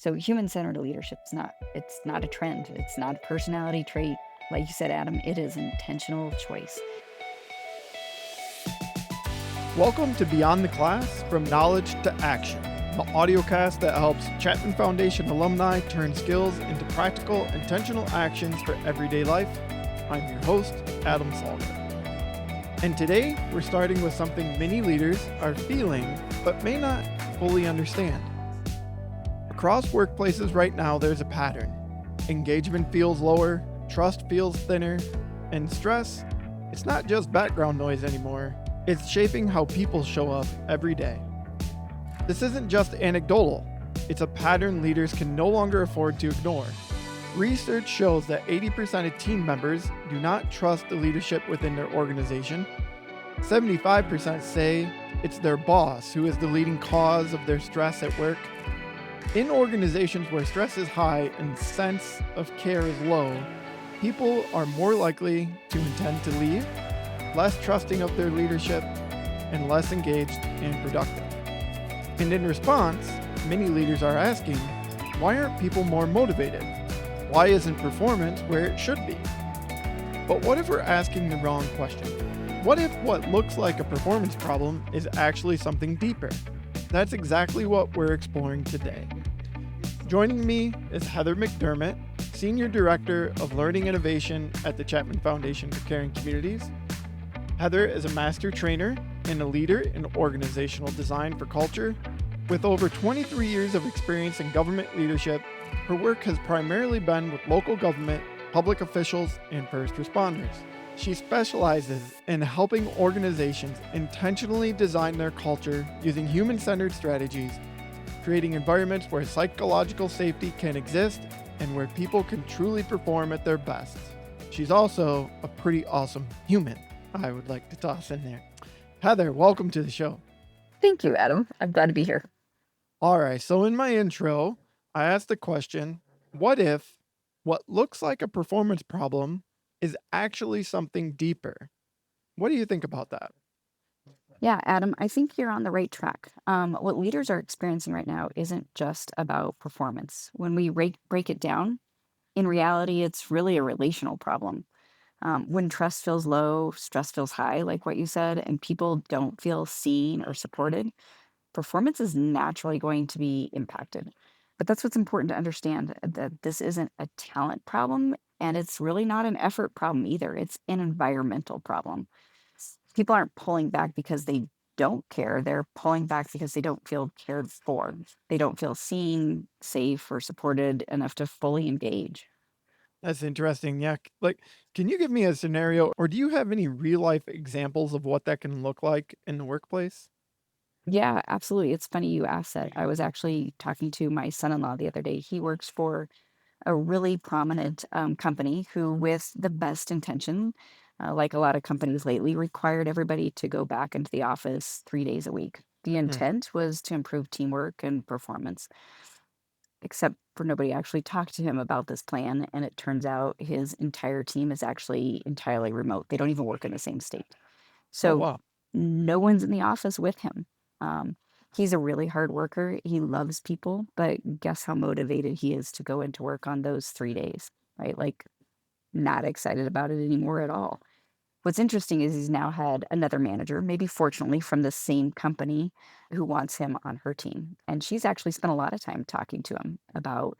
So human-centered leadership is not a trend. It's not a personality trait. Like you said, Adam, it is intentional choice. Welcome to Beyond the Class, From Knowledge to Action, the audiocast that helps Chapman Foundation alumni turn skills into practical, intentional actions for everyday life. I'm your host, Adam Salger. And today, we're starting with something many leaders are feeling, but may not fully understand. Across workplaces right now, there's a pattern. Engagement feels lower, trust feels thinner, and stress, it's not just background noise anymore. It's shaping how people show up every day. This isn't just anecdotal. It's a pattern leaders can no longer afford to ignore. Research shows that 80% of team members do not trust the leadership within their organization. 75% say it's their boss who is the leading cause of their stress at work. In organizations where stress is high and sense of care is low, people are more likely to intend to leave, less trusting of their leadership, and less engaged and productive. And in response, many leaders are asking, why aren't people more motivated? Why isn't performance where it should be? But what if we're asking the wrong question? What if what looks like a performance problem is actually something deeper? That's exactly what we're exploring today. Joining me is Heather McDermott, Senior Director of Learning Innovation at the Chapman Foundation for Caring Communities. Heather is a master trainer and a leader in organizational design for culture. With over 23 years of experience in government leadership, her work has primarily been with local government, public officials, and first responders. She specializes in helping organizations intentionally design their culture using human-centered strategies, creating environments where psychological safety can exist and where people can truly perform at their best. She's also a pretty awesome human, I would like to toss in there. Heather, welcome to the show. Thank you, Adam. I'm glad to be here. All right, so in my intro, I asked the question, what if what looks like a performance problem is actually something deeper? What do you think about that? Yeah, Adam, I think you're on the right track. What leaders are experiencing right now isn't just about performance. When we break it down, in reality, it's really a relational problem. When trust feels low, stress feels high, like what you said, and people don't feel seen or supported, performance is naturally going to be impacted. But that's what's important to understand, that this isn't a talent problem, and it's really not an effort problem either. It's an environmental problem. People aren't pulling back because they don't care. They're pulling back because they don't feel cared for. They don't feel seen, safe, or supported enough to fully engage. That's interesting. Yeah, can you give me a scenario or do you have any real life examples of what that can look like in the workplace? Yeah, absolutely. It's funny you asked that. I was actually talking to my son-in-law the other day. He works for a really prominent company who, with the best intention, like a lot of companies lately, required everybody to go back into the office 3 days a week. The Hmm. intent was to improve teamwork and performance, except for nobody actually talked to him about this plan. And it turns out his entire team is actually entirely remote. They don't even work in the same state. Oh, So wow. no one's in the office with him. Um, he's a really hard worker. He loves people, but guess how motivated he is to go into work on those 3 days, right? Like, not excited about it anymore at all. What's interesting is he's now had another manager, maybe fortunately from the same company, who wants him on her team. And she's actually spent a lot of time talking to him about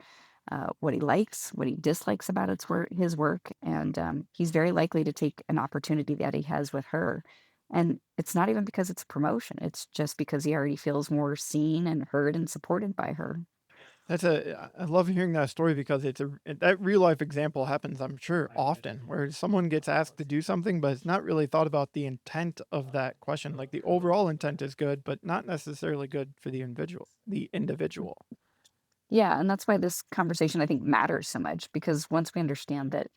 what he likes, what he dislikes about his work. And he's very likely to take an opportunity that he has with her. And it's not even because it's a promotion, it's just because he already feels more seen and heard and supported by her. I love hearing that story because that real life example happens, I'm sure, often where someone gets asked to do something, but it's not really thought about the intent of that question. Like the overall intent is good, but not necessarily good for the individual. Yeah, and that's why this conversation, I think, matters so much, because once we understand that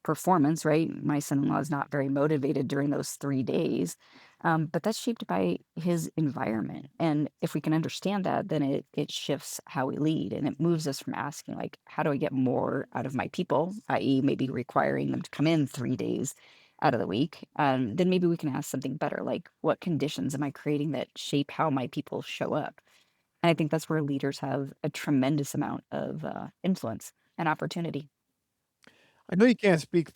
performance, right? My son-in-law is not very motivated during those 3 days, but that's shaped by his environment. And if we can understand that, then it shifts how we lead, and it moves us from asking, like, how do I get more out of my people, i.e., maybe requiring them to come in 3 days out of the week. Then maybe we can ask something better, like, what conditions am I creating that shape how my people show up? And I think that's where leaders have a tremendous amount of influence and opportunity. I know you can't speak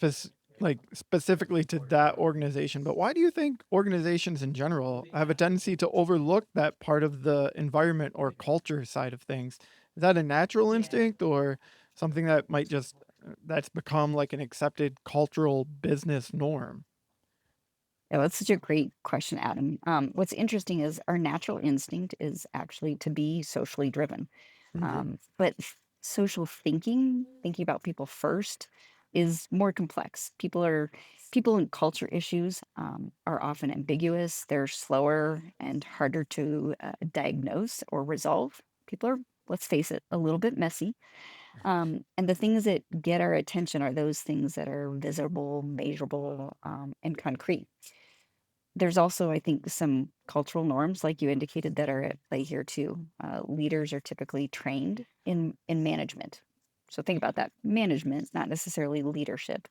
specifically to that organization, but why do you think organizations in general have a tendency to overlook that part of the environment or culture side of things? Is that a natural instinct or something that might just that's become like an accepted cultural business norm? Yeah, that's such a great question, Adam. What's interesting is our natural instinct is actually to be socially driven. Mhm. Social thinking, thinking about people first, is more complex. People and culture issues are often ambiguous. They're slower and harder to diagnose or resolve. People are, let's face it, a little bit messy. And the things that get our attention are those things that are visible, measurable, and concrete. There's also, I think, some cultural norms, like you indicated, that are at play here too. Leaders are typically trained in management. So think about that management, not necessarily leadership.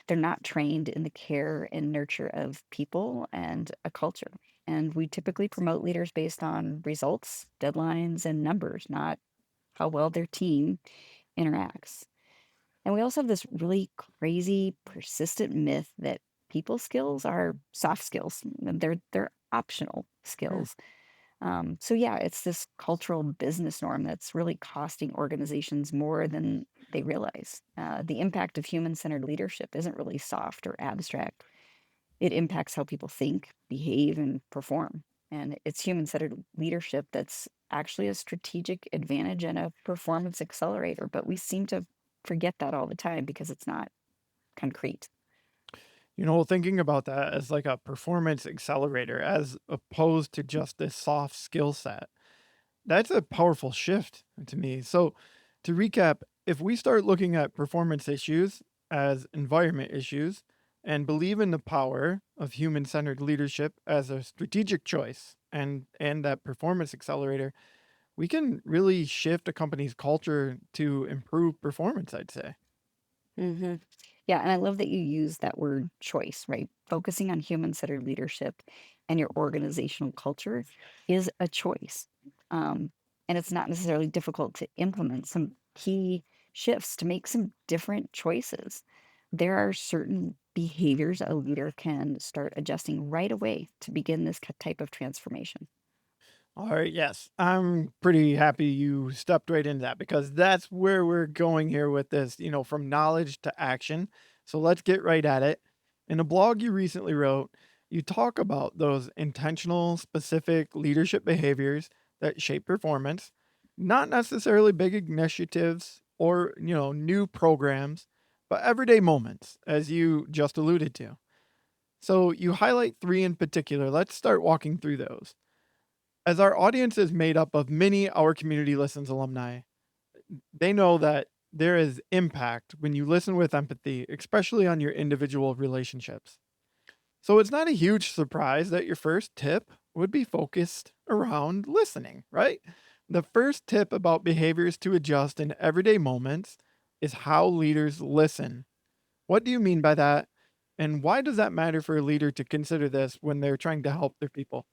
They're not trained in the care and nurture of people and a culture. And we typically promote leaders based on results, deadlines, and numbers, not how well their team interacts. And we also have this really crazy, persistent myth that people skills are soft skills. And they're optional Hmm. skills. So yeah, it's this cultural business norm that's really costing organizations more than they realize. The impact of human-centered leadership isn't really soft or abstract. It impacts how people think, behave, and perform. And it's human-centered leadership that's actually a strategic advantage and a performance accelerator. But we seem to forget that all the time because it's not concrete. Thinking about that as like a performance accelerator as opposed to just this soft skill set. That's a powerful shift to me. So, to recap, if we start looking at performance issues as environment issues and believe in the power of human-centered leadership as a strategic choice and that performance accelerator, we can really shift a company's culture to improve performance, I'd say. hmm Yeah, and I love that you use that word choice, right? Focusing on human-centered leadership and your organizational culture is a choice. Um, and it's not necessarily difficult to implement some key shifts to make some different choices. There are certain behaviors a leader can start adjusting right away to begin this type of transformation. All right, yes. I'm pretty happy you stepped right into that because that's where we're going here with this, from knowledge to action. So let's get right at it. In a blog you recently wrote, you talk about those intentional, specific leadership behaviors that shape performance, not necessarily big initiatives or, new programs, but everyday moments, as you just alluded to. So you highlight three in particular. Let's start walking through those. As our audience is made up of many Our Community Listens alumni, they know that there is impact when you listen with empathy, especially on your individual relationships. So it's not a huge surprise that your first tip would be focused around listening, right? The first tip about behaviors to adjust in everyday moments is how leaders listen. What do you mean by that? And why does that matter for a leader to consider this when they're trying to help their people?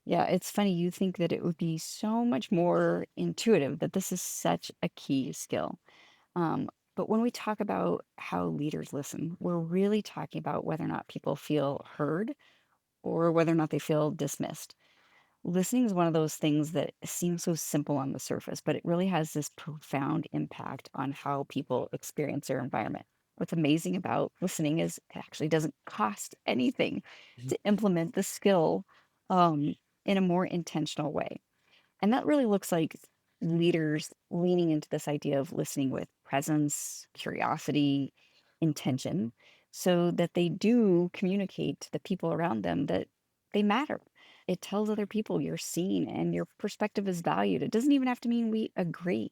Yeah, it's funny. You think that it would be so much more intuitive, that this is such a key skill. But when we talk about how leaders listen, we're really talking about whether or not people feel heard or whether or not they feel dismissed. Listening is one of those things that seems so simple on the surface, but it really has this profound impact on how people experience their environment. What's amazing about listening is it actually doesn't cost anything to implement the skill um, in a more intentional way. And that really looks like leaders leaning into this idea of listening with presence, curiosity, intention, so that they do communicate to the people around them that they matter. It tells other people you're seen and your perspective is valued. It doesn't even have to mean we agree.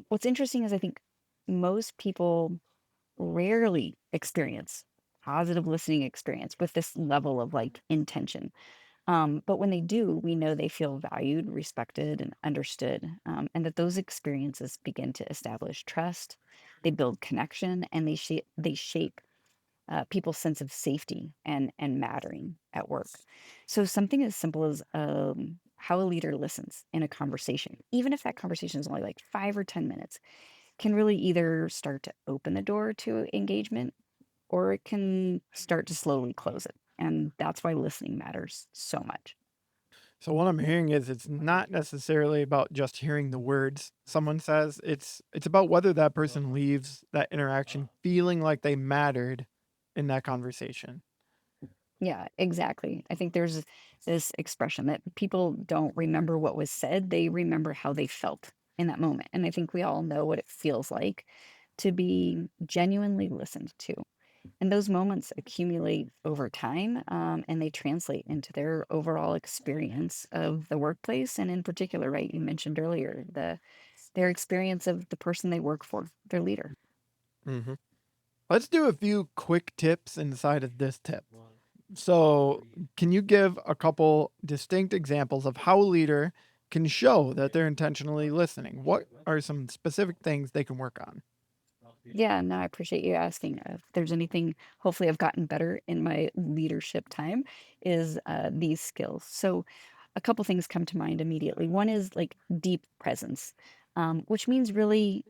What's interesting is I think most people rarely experience positive listening experience with this level of like intention, but when they do, we know they feel valued, respected, and understood, and that those experiences begin to establish trust. They build connection, and they shape people's sense of safety and mattering at work. So something as simple as how a leader listens in a conversation, even if that conversation is only like 5 or 10 minutes, can really either start to open the door to engagement or it can start to slowly close it. And that's why listening matters so much. So what I'm hearing is it's not necessarily about just hearing the words someone says. It's about whether that person leaves that interaction feeling like they mattered in that conversation. Yeah, exactly. I think there's this expression that people don't remember what was said, they remember how they felt in that moment. And I think we all know what it feels like to be genuinely listened to. And those moments accumulate over time, and they translate into their overall experience of the workplace. And in particular, right, you mentioned earlier, their experience of the person they work for, their leader. Mhm. Let's do a few quick tips inside of this tip. So, can you give a couple distinct examples of how a leader can show that they're intentionally listening? What are some specific things they can work on? Yeah, no, I appreciate you asking. If there's anything, hopefully, I've gotten better in my leadership time, is these skills. So, a couple things come to mind immediately. One is like deep presence, which means really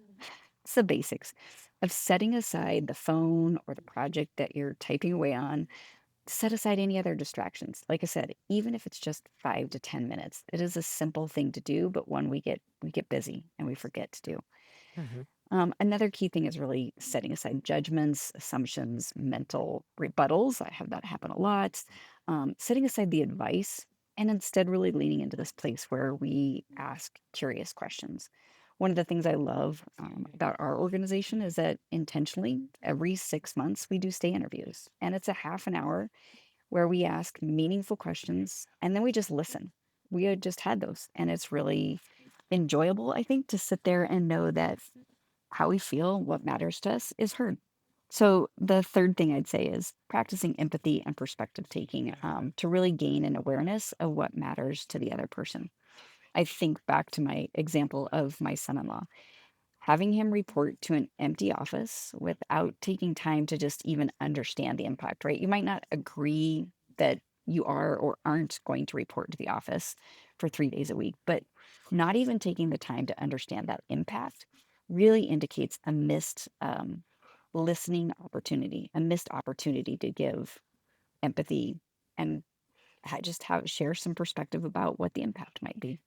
it's the basics of setting aside the phone or the project that you're typing away on. Set aside any other distractions. Like I said, even if it's just 5 to 10 minutes, it is a simple thing to do, but one we get busy and we forget to do. Mhm. Another key thing is really setting aside judgments, assumptions, mental rebuttals. I have that happen a lot. Setting aside the advice and instead really leaning into this place where we ask curious questions. One of the things I love about our organization is that intentionally, every 6 months, we do stay interviews. And it's a half an hour where we ask meaningful questions and then we just listen. We had just had those. And it's really enjoyable, I think, to sit there and know that how we feel, what matters to us, is heard. So, the third thing I'd say is practicing empathy and perspective taking to really gain an awareness of what matters to the other person. I think back to my example of my son in law having him report to an empty office without taking time to just even understand the impact, right? You might not agree that you are or aren't going to report to the office for 3 days a week, but not even taking the time to understand that impact really indicates a missed listening opportunity, a missed opportunity to give empathy and just have share some perspective about what the impact might be.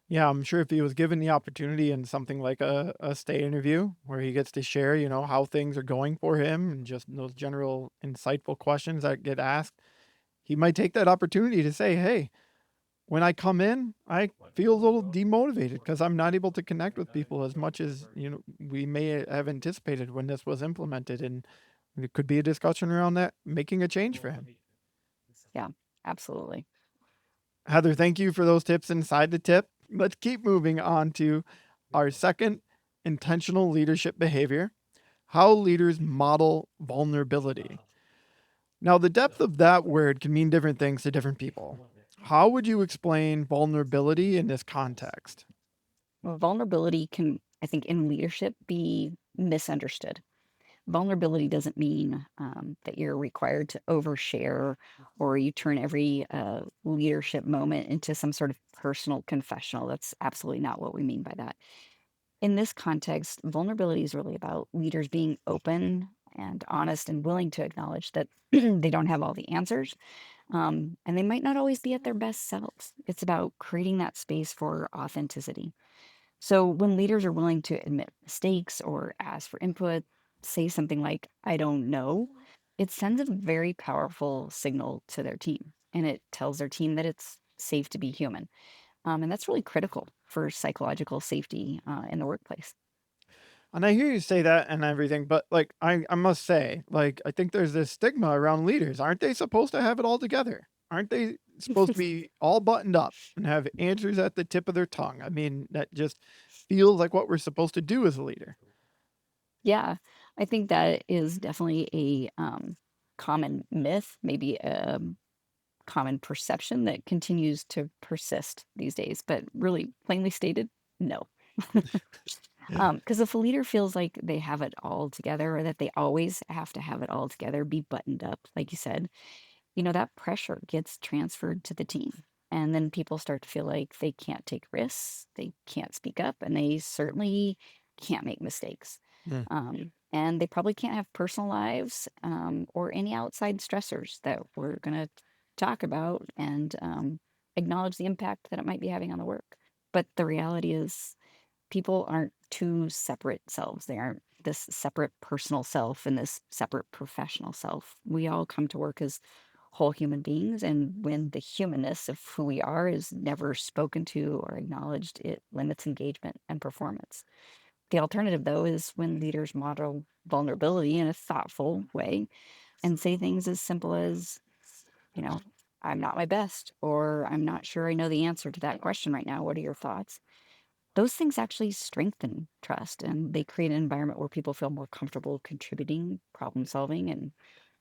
Yeah, I'm sure if he was given the opportunity in something like a stay interview where he gets to share, how things are going for him and just those general insightful questions that get asked, he might take that opportunity to say, "Hey, when I come in, I feel a little demotivated because I'm not able to connect with people as much as, we may have anticipated when this was implemented." And it could be a discussion around that making a change for him. Yeah, absolutely. Heather, thank you for those tips inside the tip. Let's keep moving on to our second intentional leadership behavior, how leaders model vulnerability. Now, the depth of that word can mean different things to different people. How would you explain vulnerability in this context? Well, vulnerability can, I think, in leadership be misunderstood. Vulnerability doesn't mean that you're required to overshare or you turn every leadership moment into some sort of personal confessional. That's absolutely not what we mean by that. In this context, vulnerability is really about leaders being open and honest and willing to acknowledge that they don't have all the answers and they might not always be at their best selves. It's about creating that space for authenticity. So when leaders are willing to admit mistakes or ask for input, say something like, I don't know, it sends a very powerful signal to their team. And it tells their team that it's safe to be human. And that's really critical for psychological safety in the workplace. And I hear you say that and everything, but like I must say, like I think there's this stigma around leaders. Aren't they supposed to have it all together? Aren't they supposed to be all buttoned up and have answers at the tip of their tongue? I mean, that just feels like what we're supposed to do as a leader. Yeah, I think that is definitely a common myth, maybe a common perception that continues to persist these days. But really, plainly stated, no. Because if a leader feels like they have it all together or that they always have to have it all together, be buttoned up, like you said, that pressure gets transferred to the team. And then people start to feel like they can't take risks, they can't speak up, and they certainly can't make mistakes. Mm. And they probably can't have personal lives or any outside stressors that we're going to talk about and acknowledge the impact that it might be having on the work. But the reality is, people aren't two separate selves. They aren't this separate personal self and this separate professional self. We all come to work as whole human beings. And when the humanness of who we are is never spoken to or acknowledged, it limits engagement and performance. The alternative, though, is when leaders model vulnerability in a thoughtful way and say things as simple as, you know, I'm not my best, or I'm not sure I know the answer to that question right now. What are your thoughts? Those things actually strengthen trust and they create an environment where people feel more comfortable contributing, problem solving,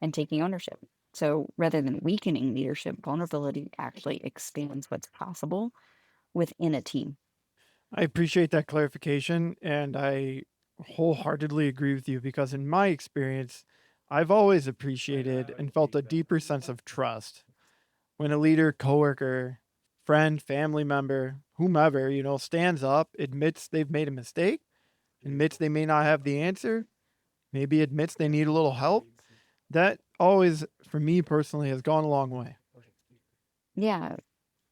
and taking ownership. So rather than weakening leadership, vulnerability actually expands what's possible within a team. I appreciate that clarification, and I wholeheartedly agree with you because, in my experience, I've always appreciated and felt a deeper sense of trust when a leader, coworker, friend, family member, whomever, stands up, admits they've made a mistake, admits they may not have the answer, maybe admits they need a little help. That always, for me personally, has gone a long way. Yeah,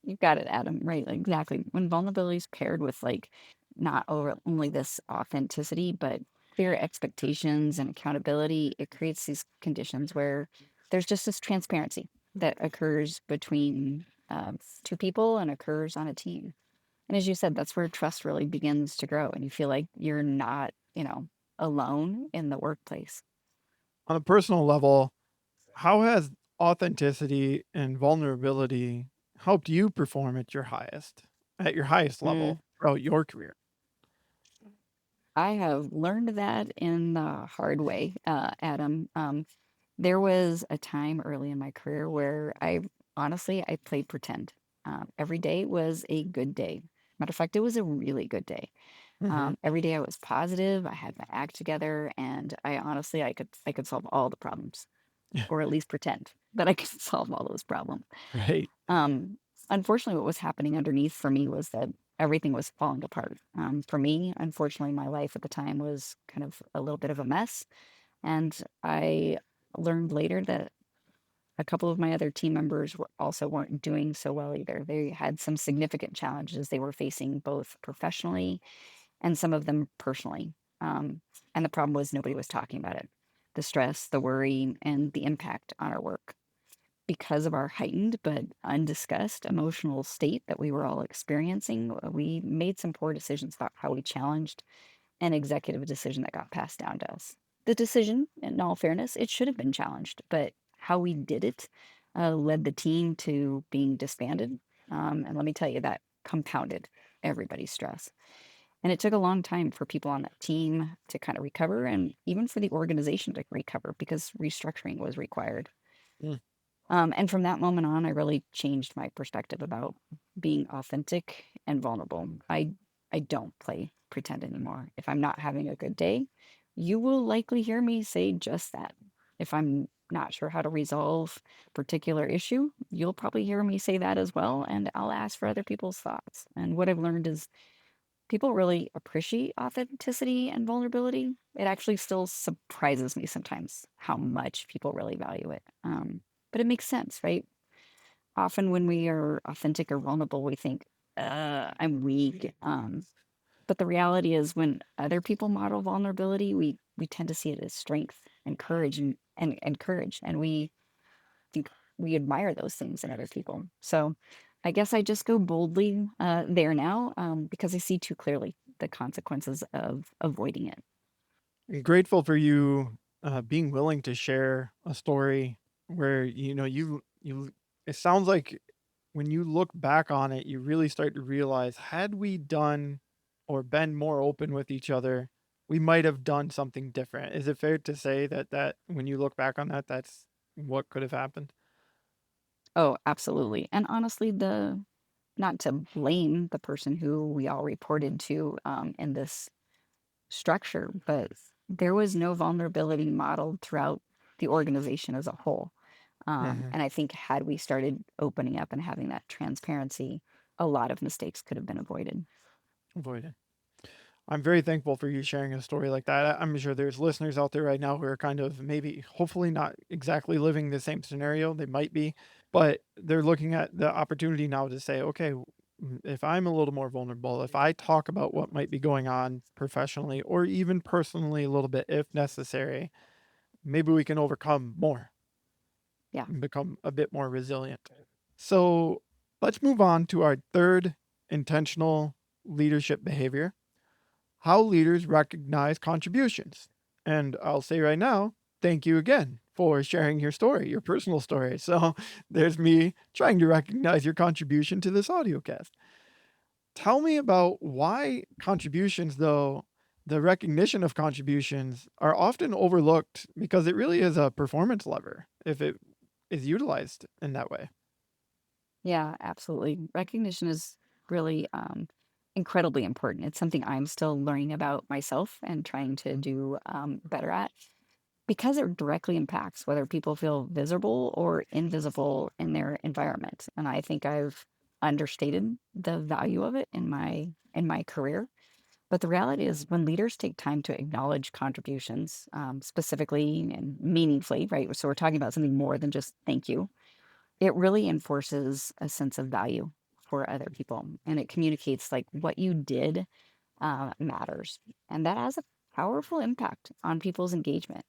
you got it, Adam. Right, like, exactly. When vulnerability is paired with like not over only this authenticity, but clear expectations and accountability, it creates these conditions where there's just this transparency that occurs between two people and occurs on a team. And as you said, that's where trust really begins to grow, and you feel like you're not, alone in the workplace. On a personal level, how has authenticity and vulnerability helped you perform at your highest Mm. level throughout your career? I have learned that in the hard way, Adam. There was a time early in my career where I played pretend. Every day was a good day. Matter of fact, it was a really good day. Hmm. Every day I was positive. I had my act together, and I could solve all the problems, or at least pretend that I could solve all those problems. Right. Um, Unfortunately, what was happening underneath for me was that everything was falling apart. For me, unfortunately, my life at the time was kind of a little bit of a mess. And I learned later that a couple of my other team members weren't doing so well either. They had some significant challenges they were facing both professionally and some of them personally. Um, and the problem was nobody was talking about it. The stress, the worry, and the impact on our work because of our heightened but undiscussed emotional state that we were all experiencing, we made some poor decisions about how we challenged an executive decision that got passed down to us. The decision, in all fairness, it should have been challenged, but how we did it led the team to being disbanded. And let me tell you, that compounded everybody's stress. And it took a long time for people on that team to kind of recover and even for the organization to recover because restructuring was required. Mm. And from that moment on, I really changed my perspective about being authentic and vulnerable. I don't play pretend anymore. If I'm not having a good day, you will likely hear me say just that. If I'm not sure how to resolve a particular issue, you'll probably hear me say that as well, and I'll ask for other people's thoughts. And what I've learned is people really appreciate authenticity and vulnerability. It actually still surprises me sometimes how much people really value it. But it makes sense, right? Often when we are authentic or vulnerable, we think, I'm weak. But the reality is when other people model vulnerability, we tend to see it as strength and courage and courage. And we think we admire those things in other people. So I guess I just go boldly there now because I see too clearly the consequences of avoiding it. I'm grateful for you being willing to share a story where you. It sounds like when you look back on it, you really start to realize had we done or been more open with each other, we might have done something different. Is it fair to say that when you look back on that, that's what could have happened? Oh, absolutely. And honestly, the not to blame the person who we all reported to in this structure, but there was no vulnerability modeled throughout the organization as a whole. Hmm. And I think had we started opening up and having that transparency, a lot of mistakes could have been avoided. Avoided. I'm very thankful for you sharing a story like that. I'm sure there's listeners out there right now who are kind of maybe, hopefully, not exactly living the same scenario. They might be, but they're looking at the opportunity now to say, okay, if I'm a little more vulnerable, if I talk about what might be going on professionally or even personally a little bit, if necessary, maybe we can overcome more Yeah. and become a bit more resilient. So let's move on to our third intentional leadership behavior: how leaders recognize contributions. And I'll say right now, thank you again for sharing your story, your personal story. So there's me trying to recognize your contribution to this audio cast. Tell me about why contributions, though, the recognition of contributions are often overlooked because it really is a performance lever if it is utilized in that way. Yeah, absolutely. Recognition is really incredibly important. It's something I'm still learning about myself and trying to do better at because it directly impacts whether people feel visible or invisible in their environment. And I think I've understated the value of it in my career. But the reality is, when leaders take time to acknowledge contributions, specifically and meaningfully, right? So we're talking about something more than just thank you. It really enforces a sense of value for other people, and it communicates like what you did matters, and that has a powerful impact on people's engagement.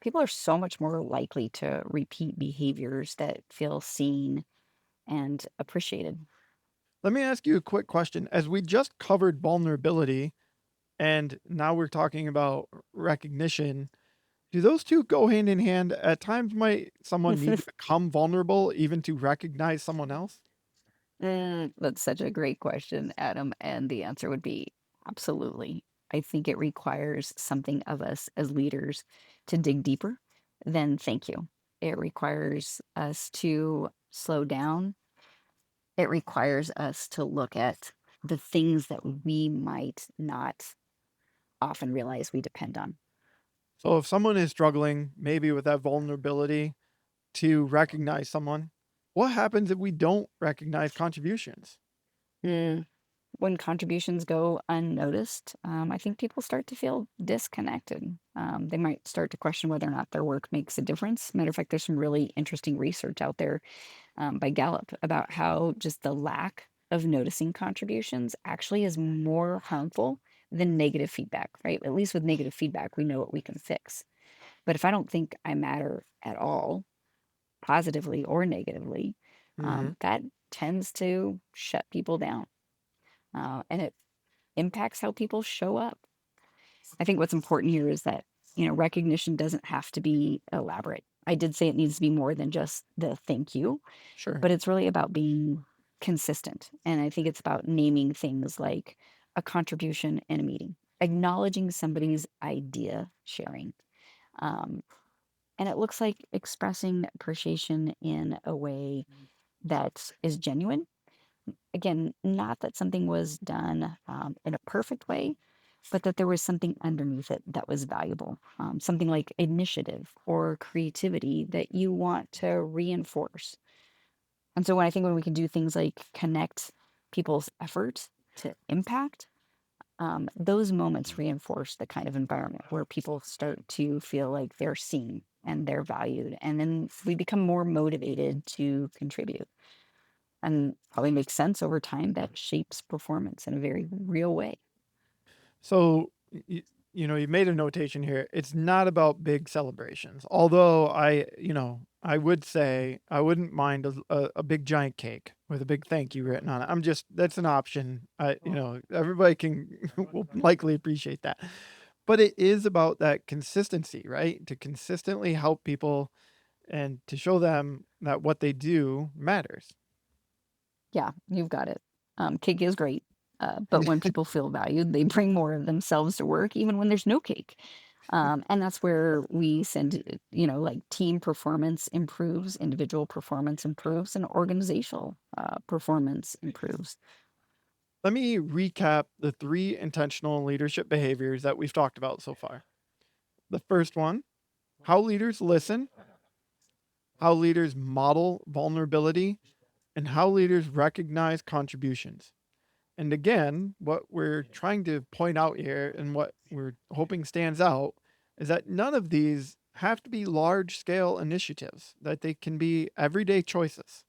People are so much more likely to repeat behaviors that feel seen and appreciated. Let me ask you a quick question. As we just covered vulnerability and now we're talking about recognition, do those two go hand in hand? At times, might someone need to become vulnerable even to recognize someone else? That's such a great question, Adam. And the answer would be absolutely. I think it requires something of us as leaders to dig deeper than thank you. It requires us to slow down. It requires us to look at the things that we might not often realize we depend on. So, if someone is struggling, maybe with that vulnerability to recognize someone, what happens if we don't recognize contributions? Mm. When contributions go unnoticed, I think people start to feel disconnected. They might start to question whether or not their work makes a difference. Matter of fact, there's some really interesting research out there by Gallup about how just the lack of noticing contributions actually is more harmful than negative feedback, right? At least with negative feedback, we know what we can fix. But if I don't think I matter at all, positively or negatively, Hmm. that tends to shut people down. And it impacts how people show up. I think what's important here is that, recognition doesn't have to be elaborate. I did say it needs to be more than just the thank you, Sure. but it's really about being consistent. And I think it's about naming things like a contribution in a meeting, acknowledging somebody's idea sharing. Um, and it looks like expressing appreciation in a way that is genuine. Again, not that something was done in a perfect way, but that there was something underneath it that was valuable, something like initiative or creativity that you want to reinforce. And so when we can do things like connect people's effort to impact, those moments reinforce the kind of environment where people start to feel like they're seen and they're valued. And then we become more motivated to contribute, and probably makes sense over time. That shapes performance in a very real way. So, you made a notation here. It's not about big celebrations. Although I would say I wouldn't mind a big giant cake with a big thank you written on it. That's an option. Everybody can will likely appreciate that. But it is about that consistency, right? To consistently help people and to show them that what they do matters. Yeah, you've got it. Cake is great, but when people feel valued, they bring more of themselves to work, even when there's no cake. And that's where we send, like team performance improves, individual performance improves, and organizational performance improves. Let me recap the three intentional leadership behaviors that we've talked about so far. The first one: how leaders listen. how leaders model vulnerability, and how leaders recognize contributions. And again, what we're trying to point out here and what we're hoping stands out is that none of these have to be large scale initiatives, that they can be everyday choices.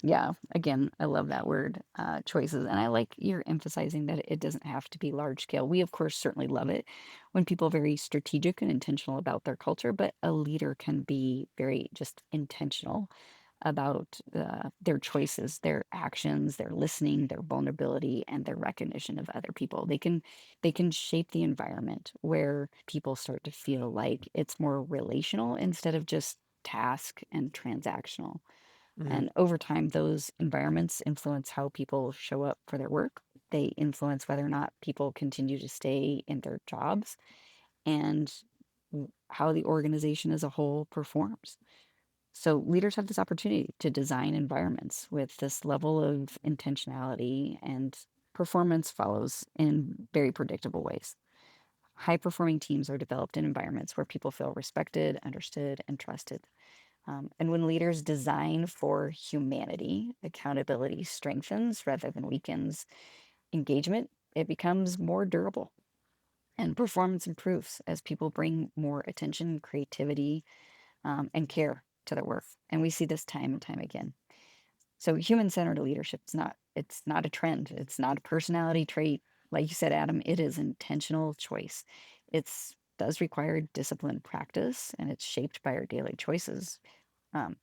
Yeah, again, I love that word, choices. And I like you're emphasizing that it doesn't have to be large scale. We, of course, certainly love it when people are very strategic and intentional about their culture, but a leader can be very just intentional about their choices, their actions, their listening, their vulnerability, and their recognition of other people. They can shape the environment where people start to feel like it's more relational instead of just task and transactional. Mhm. And over time, those environments influence how people show up for their work. They influence whether or not people continue to stay in their jobs and how the organization as a whole performs. So, leaders have this opportunity to design environments with this level of intentionality, and performance follows in very predictable ways. High performing teams are developed in environments where people feel respected, understood, and trusted. And when leaders design for humanity, accountability strengthens rather than weakens engagement. It becomes more durable and performance improves as people bring more attention, creativity, and care to their work. And we see this time and time again. So human-centered leadership is not a trend. It's not a personality trait. Like you said, Adam, it is intentional choice. It's does require disciplined practice and it's shaped by our daily choices.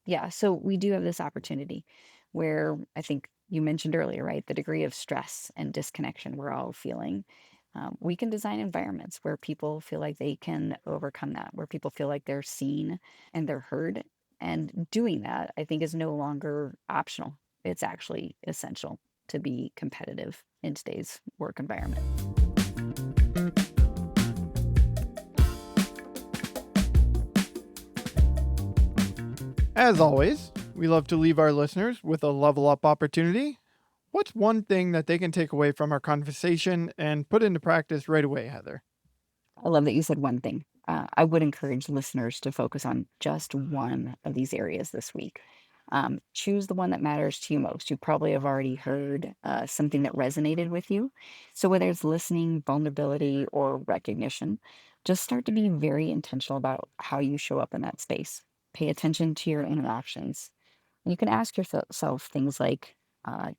Yeah, so we do have this opportunity where I think you mentioned earlier, right? The degree of stress and disconnection we're all feeling. We can design environments where people feel like they can overcome that, where people feel like they're seen and they're heard. And doing that, I think, is no longer optional. It's actually essential to be competitive in today's work environment. As always, we love to leave our listeners with a level up opportunity. What's one thing that they can take away from our conversation and put into practice right away, Heather? I love that you said one thing. I would encourage listeners to focus on just one of these areas this week. Choose the one that matters to you most. You probably have already heard something that resonated with you. So, whether it's listening, vulnerability, or recognition, just start to be very intentional about how you show up in that space. Pay attention to your interactions. You can ask yourself things like,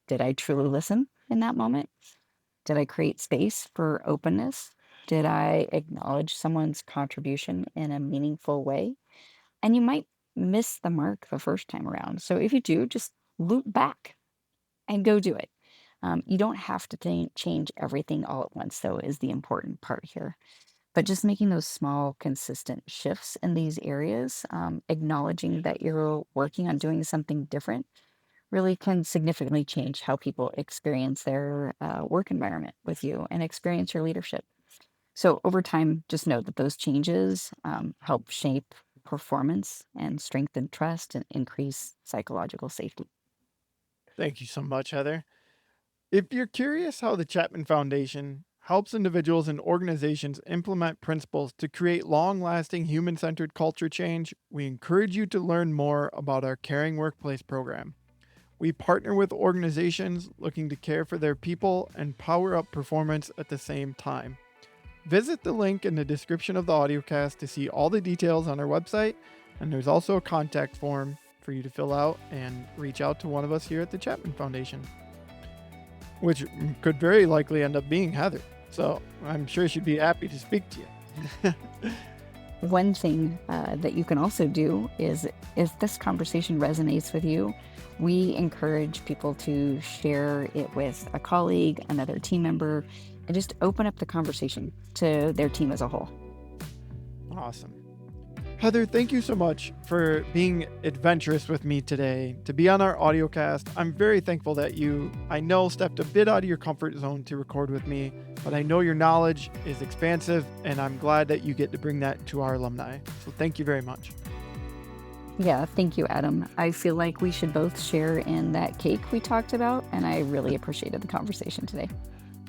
did I truly listen in that moment? Did I create space for openness? Did I acknowledge someone's contribution in a meaningful way? And you might miss the mark the first time around. So if you do, just loop back and go do it. You don't have to change everything all at once, though, is the important part here. But just making those small, consistent shifts in these areas, acknowledging that you're working on doing something different, really can significantly change how people experience their work environment with you and experience your leadership. So over time, just know that those changes help shape performance and strengthen trust and increase psychological safety. Thank you so much, Heather. If you're curious how the Chapman Foundation helps individuals and organizations implement principles to create long lasting human centered culture change, we encourage you to learn more about our Caring Workplace program. We partner with organizations looking to care for their people and power up performance at the same time. Visit the link in the description of the audiocast to see all the details on our website, and there's also a contact form for you to fill out and reach out to one of us here at the Chapman Foundation, which could very likely end up being Heather. So I'm sure she'd be happy to speak to you. One thing that you can also do is if this conversation resonates with you, we encourage people to share it with a colleague, another team member, and just open up the conversation to their team as a whole. Awesome. Heather, thank you so much for being adventurous with me today to be on our audiocast. I'm very thankful that you, I know, stepped a bit out of your comfort zone to record with me, but I know your knowledge is expansive and I'm glad that you get to bring that to our alumni. So thank you very much. Yeah, thank you, Adam. I feel like we should both share in that cake we talked about, and I really appreciated the conversation today.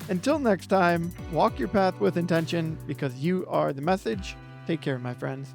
Until next time, walk your path with intention because you are the message. Take care, my friends.